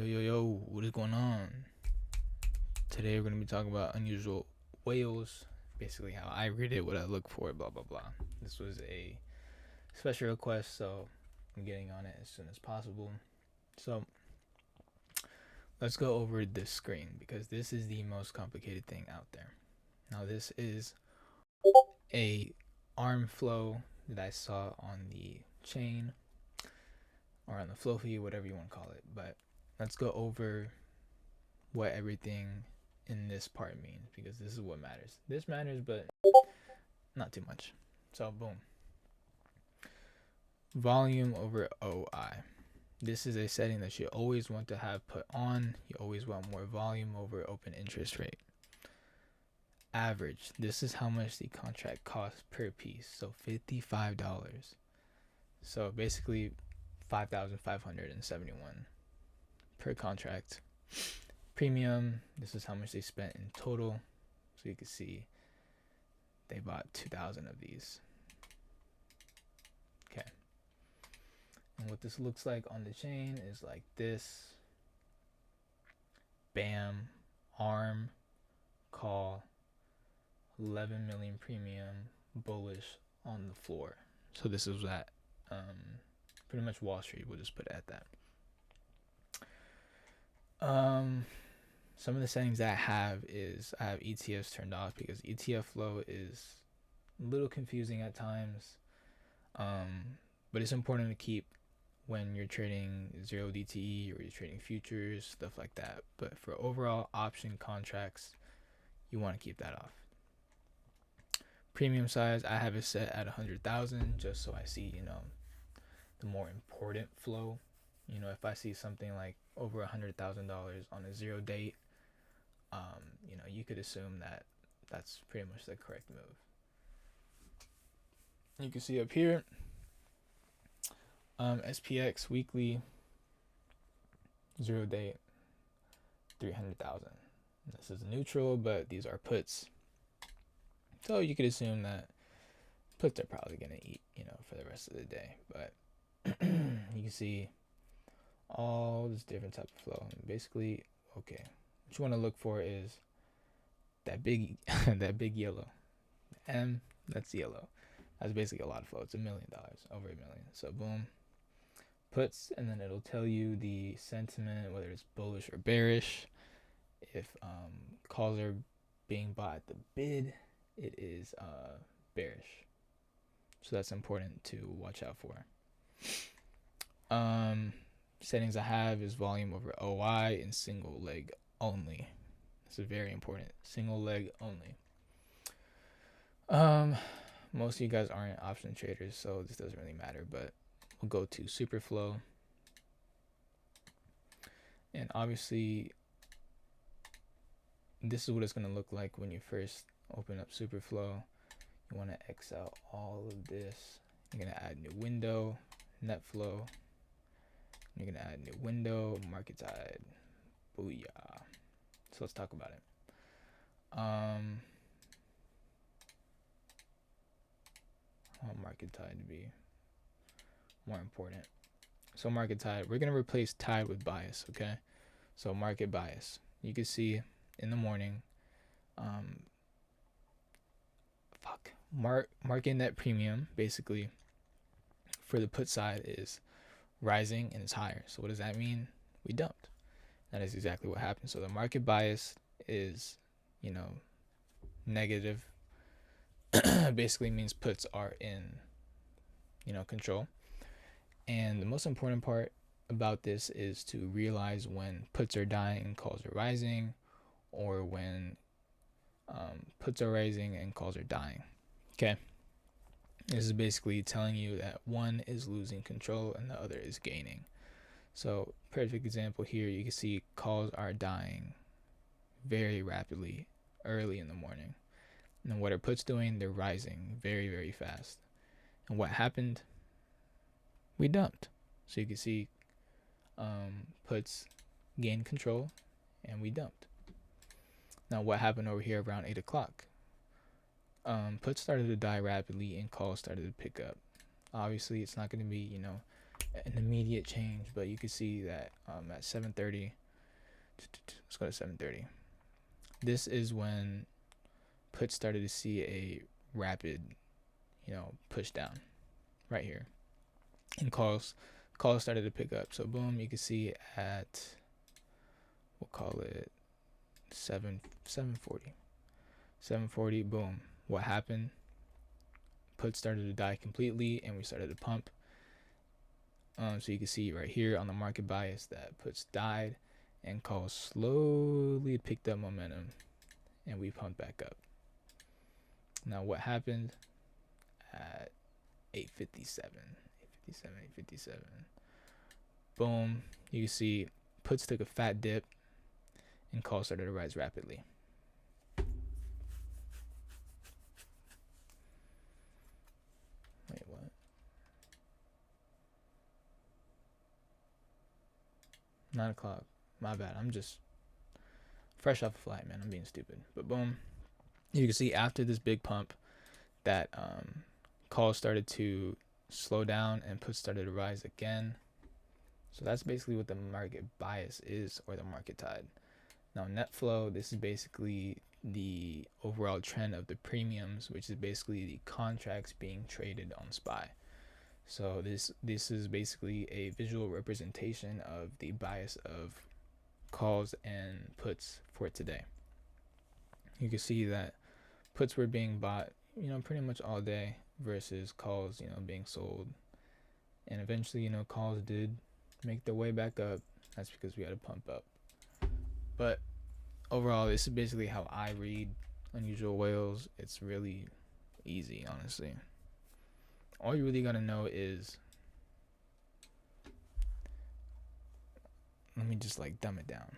Yo, what is going on? Today we're going to be talking about unusual whales, basically how I read it, what I look for, blah, blah, blah. This was a special request, so I'm getting on it as soon as possible. So let's go over this screen because this is the most complicated thing out there. Now, this is a arm flow that I saw on the chain or on the flow feed, whatever you want to call it. But let's go over what everything in this part means because this is what matters. This matters, but not too much. So, boom. Volume over OI. This is a setting that you always want to have put on. You always want more volume over open interest rate. Average. This is how much the contract costs per piece. So $55. So basically 5,571 per contract. Premium. This is how much they spent in total. So you can see they bought 2,000 of these. Okay. And what this looks like on the chain is like this. Bam, arm, call, 11 million premium, bullish on the floor. So this is that pretty much Wall Street. We'll just put it at that. Some of the settings that I have is I have ETFs turned off because ETF flow is a little confusing at times. But it's important to keep when you're trading 0DTE or you're trading futures, stuff like that. But for overall option contracts, you want to keep that off. Premium size, I have it set at 100,000 just so I see, the more important flow. If I see something like over $100,000 on a zero date, you could assume that that's pretty much the correct move. You can see up here, SPX weekly, zero date, 300,000. This is neutral, but these are puts. So you could assume that puts are probably going to eat, for the rest of the day. But you can see all this different type of flow. And basically, okay, what you want to look for is that big that big yellow. M, that's yellow. That's basically a lot of flow. It's $1 million, over $1 million. So boom, puts, and then it'll tell you the sentiment, whether it's bullish or bearish. If calls are being bought at the bid, it is bearish. So that's important to watch out for. Settings I have is volume over OI and single leg only. This is very important. Single leg only. Most of you guys aren't option traders, so this doesn't really matter, but we'll go to Superflow. And obviously, this is what it's going to look like when you first open up Superflow. You want to X out all of this. You're going to add new window, net flow. You're going to add new window, market tide. Booyah. So let's talk about it. I want market tide to be more important. So market tide, we're going to replace tide with bias, okay? So market bias. You can see in the morning, market net premium basically for the put side is rising and it's higher. So what does that mean? We dumped. That is exactly what happened. So the market bias is, negative. Basically means puts are in, control. And the most important part about this is to realize when puts are dying and calls are rising, or when puts are rising and calls are dying. Okay. This is basically telling you that one is losing control and the other is gaining. So perfect example here, you can see calls are dying very rapidly early in the morning. And then what are puts doing? They're rising very, very fast. And what happened? We dumped. So you can see puts gained control and we dumped. Now what happened over here around 8 o'clock? Puts started to die rapidly and calls started to pick up. Obviously, it's not going to be, an immediate change, but you can see that at 7:30, let's go to 7:30. This is when puts started to see a rapid, push down right here, and calls started to pick up. So boom, you can see at, we'll call it 7:40. 7:40, boom. What happened? Puts started to die completely, and we started to pump. So you can see right here on the market bias that puts died, and calls slowly picked up momentum, and we pumped back up. Now what happened at 8:57? 8:57. Boom. You can see puts took a fat dip, and calls started to rise rapidly. Wait, what? 9 o'clock. My bad. I'm just fresh off a flight, man. I'm being stupid. But boom. You can see after this big pump that calls started to slow down and puts started to rise again. So that's basically what the market bias is, or the market tide. Now net flow, this is basically the overall trend of the premiums, which is basically the contracts being traded on SPY. So this is basically a visual representation of the bias of calls and puts for today. You can see that puts were being bought, pretty much all day, versus calls, being sold. And eventually, calls did make their way back up. That's because we had a pump up. But overall, this is basically how I read unusual whales. It's really easy, honestly. All you really gotta know is, let me just dumb it down.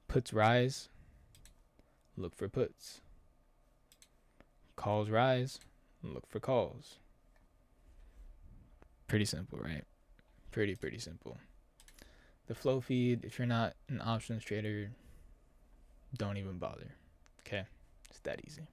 Puts rise, look for puts. Calls rise, look for calls. Pretty simple, right? Pretty simple. The flow feed, if you're not an options trader, don't even bother. Okay? It's that easy.